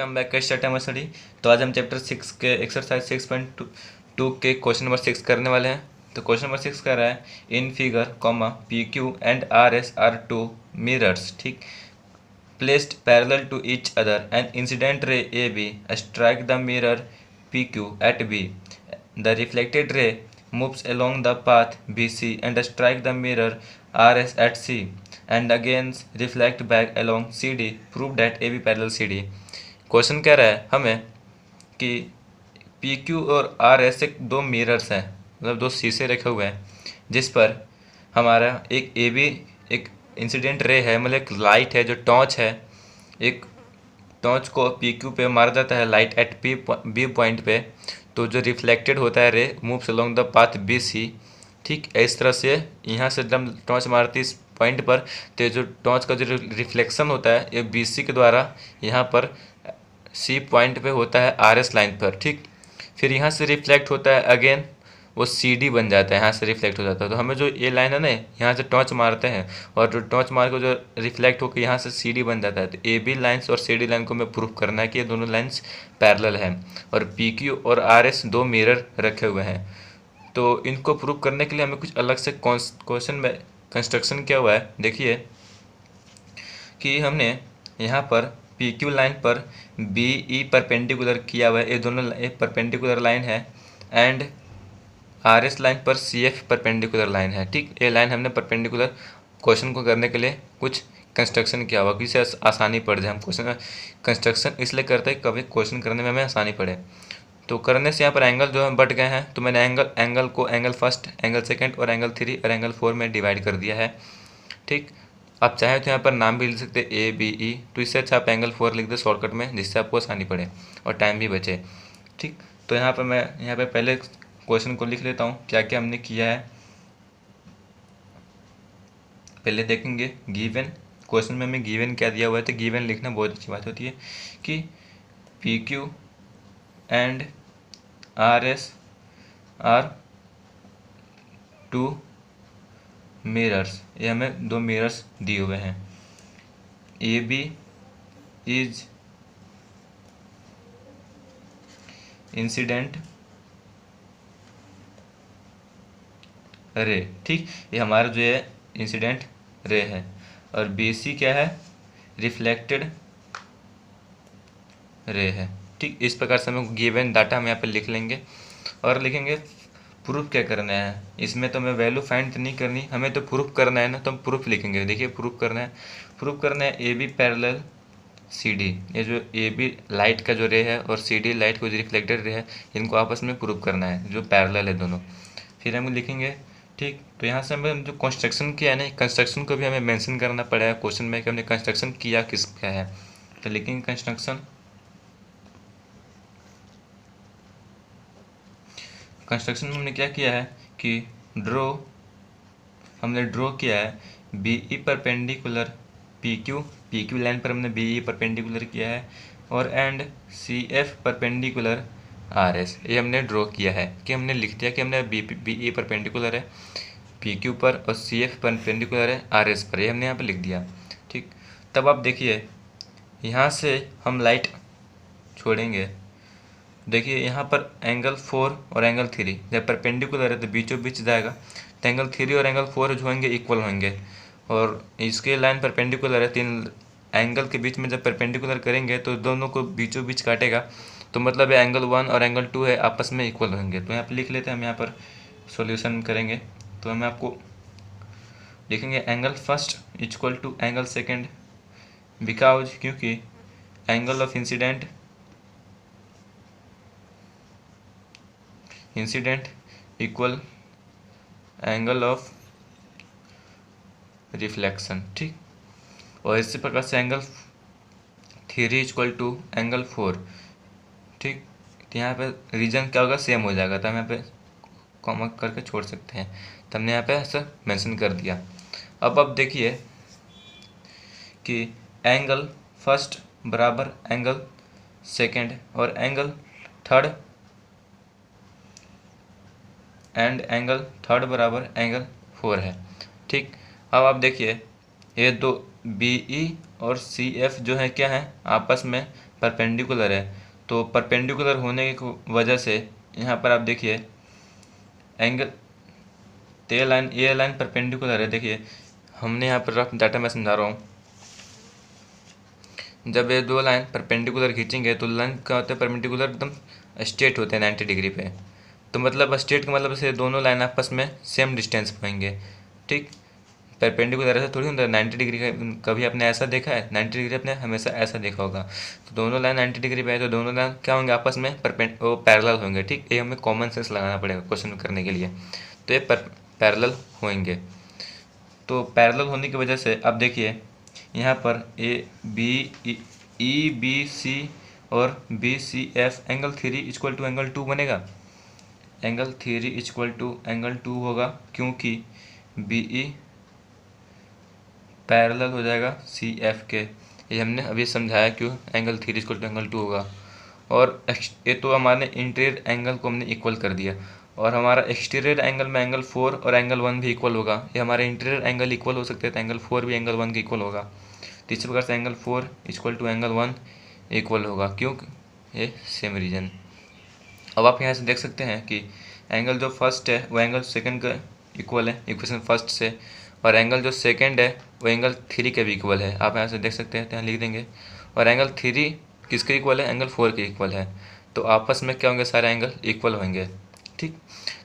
Welcome back का start time study. तो आज हम चैप्टर 6 के एक्सरसाइज 6.2 के क्वेश्चन नंबर 6 करने वाले हैं। तो क्वेश्चन नंबर 6 कह रहा है in figure comma P Q and R S are two mirrors, ठीक, placed parallel to each other. An incident ray AB strike the mirror PQ at B. The reflected ray moves along the path BC and strike the mirror RS at C and again reflect back along CD. Prove that AB parallel CD. Question कह रहा है हमें कि P Q और R S एक दो mirrors हैं, मतलब दो शीशे रखे हुए हैं, जिस पर हमारा एक ए बी एक इंसिडेंट रे है, मतलब एक लाइट है जो टॉर्च है। एक टॉर्च को पी क्यू पे मारा जाता है लाइट एट बी पॉइंट पे, तो जो रिफ्लेक्टेड होता है ray moves along the path B C. ठीक इस तरह से यहाँ से जब टॉर्च मारती इस पॉइंट पर, तो जो टॉर्च का जो रिफ्लेक्शन होता है ये बी सी के द्वारा यहाँ पर सी पॉइंट पे होता है आर एस लाइन पर। ठीक, फिर यहाँ से रिफ्लेक्ट होता है, अगेन वो सी डी बन जाता है, यहाँ से रिफ्लेक्ट हो जाता है। तो हमें जो ये लाइन है ना, यहाँ से टॉर्च मारते हैं और जो टॉर्च मार को जो रिफ्लेक्ट होकर यहाँ से सी डी बन जाता है। तो ए बी लाइन्स और सी डी लाइन को हमें प्रूफ करना है कि ये दोनों लाइन्स पैरेलल हैं और पी क्यू और आर एस दो मिरर रखे हुए हैं। तो इनको प्रूफ करने के लिए हमें कुछ अलग से क्वेश्चन में कंस्ट्रक्शन किया हुआ है। देखिए कि हमने यहाँ पर पी क्यू लाइन पर बी ई परपेंडिकुलर किया हुआ है, ये दोनों एक परपेंडिकुलर लाइन है, एंड आर एस लाइन पर सी एफ परपेंडिकुलर लाइन है। ठीक, ये लाइन हमने परपेंडिकुलर क्वेश्चन को करने के लिए कुछ कंस्ट्रक्शन किया हुआ, किसी आसानी पड़ जाए। हम क्वेश्चन कंस्ट्रक्शन इसलिए करते हैं कभी क्वेश्चन करने में हमें आसानी पड़े। तो करने से यहाँ पर एंगल जो है बट गए हैं, तो मैंने एंगल को एंगल फर्स्ट, एंगल सेकेंड और एंगल 3 और एंगल 4 में डिवाइड कर दिया है। ठीक, आप चाहें तो यहाँ पर नाम भी लिख सकते हैं ए बी ई, तो इससे अच्छा आप एंगल 4 लिख दे शॉर्टकट में, जिससे आपको आसानी पड़े और टाइम भी बचे। ठीक, तो यहाँ पर मैं यहाँ पे पहले क्वेश्चन को लिख लेता हूँ क्या क्या हमने किया है। पहले देखेंगे गिवन, क्वेश्चन में हमें गिवन क्या दिया हुआ है। तो गिवन लिखना बहुत अच्छी बात होती है कि P Q and R S are two mirrors, ये हमें दो मिरर्स दिए हुए हैं। A B is incident ray, ठीक, ये हमारा जो है इंसिडेंट रे है, और बी सी क्या है, रिफ्लेक्टेड रे है। ठीक, इस प्रकार से हमें गिवन डाटा हम यहाँ पे लिख लेंगे और लिखेंगे प्रूफ क्या करना है। इसमें तो हमें वैल्यू फाइंड नहीं करनी, हमें तो प्रूफ करना है ना, तो हम प्रूफ लिखेंगे। देखिए प्रूफ करना है A B parallel C D, ये जो ए बी लाइट का जो रे है और सी डी लाइट को जो रिफ्लेक्टेड रे है, इनको आपस में प्रूफ करना है जो पैरेलल है दोनों। फिर हम लिखेंगे, ठीक, तो यहाँ से हमें जो कंस्ट्रक्शन किया है ना, कंस्ट्रक्शन को भी हमें मेंशन करना पड़ेगा क्वेश्चन में कि हमने कंस्ट्रक्शन किया किसका है। तो लिखेंगे कंस्ट्रक्शन में हमने क्या किया है कि हमने ड्रॉ किया है B E perpendicular P Q line पर हमने बी ई परपेंडिकुलर किया है, और and C F perpendicular R S, ये हमने ड्रॉ किया है कि हमने लिख दिया कि हमने बी ई परपेंडिकुलर है पी क्यू पर और सी एफ परपेंडिकुलर है आर एस पर, ये हमने यहाँ पर लिख दिया। ठीक, तब आप देखिए यहाँ से हम लाइट छोड़ेंगे। देखिए यहाँ पर एंगल 4 और एंगल 3 जब परपेंडिकुलर है तो बीचों बीच जाएगा, तो एंगल 3 और एंगल 4 जो होंगे इक्वल होंगे, और इसके लाइन परपेंडिकुलर है, 3 एंगल के बीच में जब परपेंडिकुलर करेंगे तो दोनों को बीचों बीच काटेगा, तो मतलब एंगल 1 और एंगल 2 है आपस में इक्वल होंगे। तो यहाँ पर लिख लेते हैं, हम यहाँ पर सोल्यूशन करेंगे। तो हम आपको लिखेंगे angle first equal to angle second, because क्योंकि angle of incident equal angle of reflection. ठीक, और इसी प्रकार से एंगल 3 इक्वल टू एंगल 4। ठीक, तो यहाँ पे रीजन क्या होगा, सेम हो जाएगा, तो हम यहाँ पे कॉमा करके छोड़ सकते हैं। तो हमने यहाँ पे ऐसा मेंशन कर दिया। अब देखिए कि एंगल फर्स्ट बराबर एंगल सेकेंड और एंगल थर्ड बराबर एंगल 4 है। ठीक, अब आप देखिए ये दो बी ई और सी एफ जो है क्या है, आपस में परपेंडिकुलर है, तो परपेंडिकुलर होने की वजह से यहाँ पर आप देखिए एंगल ये लाइन परपेंडिकुलर है। देखिए हमने यहाँ पर रफ डाटा मैं समझा रहा हूँ, जब ये दो लाइन परपेंडिकुलर खींचेंगे तो लाइन क्या होता है, परपेंडिकुलर एकदम स्ट्रेट होते हैं 90 डिग्री पे। तो मतलब स्ट्रेट का मतलब से दोनों लाइन आपस में सेम डिस्टेंस पे होंगे, ठीक। परपेंडिकुलर ऐसा थोड़ी होता है 90 डिग्री का, कभी आपने ऐसा देखा है? 90 डिग्री आपने हमेशा ऐसा देखा होगा। तो दोनों लाइन 90 डिग्री पे है तो दोनों लाइन क्या होंगे, आपस में वो पैरेलल होंगे, ठीक। ये हमें कॉमन सेंस लगाना पड़ेगा क्वेश्चन करने के लिए। तो ये पैरेलल होंगे। तो पैरेलल होने की वजह से अब देखिए यहाँ पर ई बी सी और B C F angle 3 equal to angle 2 बनेगा। एंगल 3 इक्वल टू एंगल 2 होगा क्योंकि बी ई पैरेलल हो जाएगा सी एफ के। ये हमने अभी समझाया क्यों एंगल 3 इक्वल टू एंगल 2 होगा। और ये तो हमारे इंटीरियर एंगल को हमने इक्वल कर दिया, और हमारा एक्सटीरियर एंगल में एंगल 4 और एंगल 1 भी इक्वल होगा। ये हमारे इंटीरियर एंगल इक्वल हो सकते हैं तो एंगल 4 भी एंगल 1 के इक्वल होगा। तो इसी प्रकार से angle 4 equal to angle 1 equal होगा, क्योंकि ये सेम रीजन। अब आप यहाँ से देख सकते हैं कि एंगल जो फर्स्ट है वो एंगल सेकंड का इक्वल है इक्वेशन फर्स्ट से, और एंगल जो सेकंड है वो एंगल 3 के भी इक्वल है। आप यहाँ से देख सकते हैं, तो यहाँ लिख देंगे। और एंगल 3 किसके इक्वल है, एंगल 4 के इक्वल है। तो आपस में क्या होंगे, सारे एंगल इक्वल होंगे, ठीक।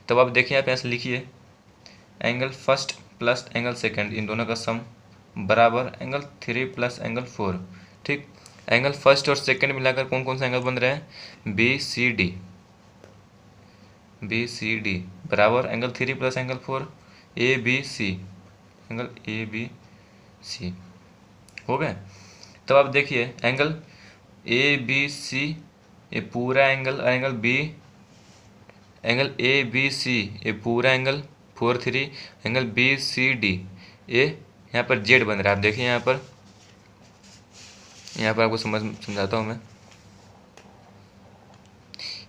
तब आप देखिए, आप यहाँ से लिखिए angle first plus angle second, इन दोनों का सम बराबर एंगल 3 प्लस एंगल 4, ठीक। एंगल फर्स्ट और सेकंड मिलाकर कौन कौन सा एंगल बन रहे हैं, बी सी डी बराबर angle 3 plus angle 4 A B C, angle A B C हो गए। तब आप देखिए एंगल ए बी सी ये पूरा एंगल, और एंगल ए बी सी ये पूरा angle 4 3, angle B C D ये यहाँ पर जेड बन रहा है। आप देखिए यहाँ पर आपको समझाता हूँ मैं।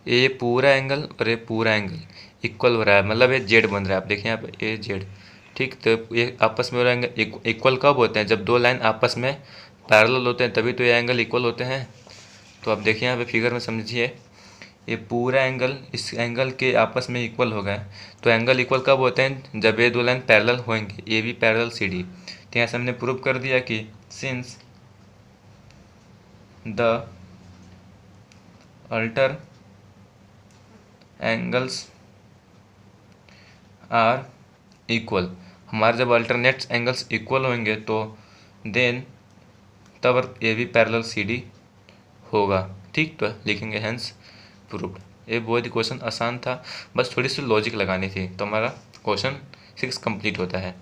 ये पूरा एंगल और ये पूरा एंगल इक्वल हो रहा है, मतलब ये जेड बन रहा है। आप देखिए यहाँ पर ये जेड, ठीक। तो ये आपस में हो रहा है इक्वल कब होते हैं, जब दो लाइन आपस में पैरेलल होते हैं, तभी तो ये एंगल इक्वल होते हैं। तो आप देखिए यहाँ पे फिगर में समझिए, ये पूरा एंगल इस एंगल के आपस में इक्वल हो गए। तो एंगल इक्वल कब होते हैं, जब ये दो लाइन पैरेलल होंगे, ये भी पैरेलल सी डी। तो यहाँ से हमने प्रूव कर दिया कि since the alter angles are equal, हमारे जब अल्टरनेट एंगल्स इक्वल होंगे तो देन तब ये भी पैरेलल सी डी होगा, ठीक। तो लिखेंगे हेंस प्रूव्ड। ये बहुत ही क्वेश्चन आसान था, बस थोड़ी सी लॉजिक लगानी थी तो हमारा क्वेश्चन 6 कंप्लीट होता है।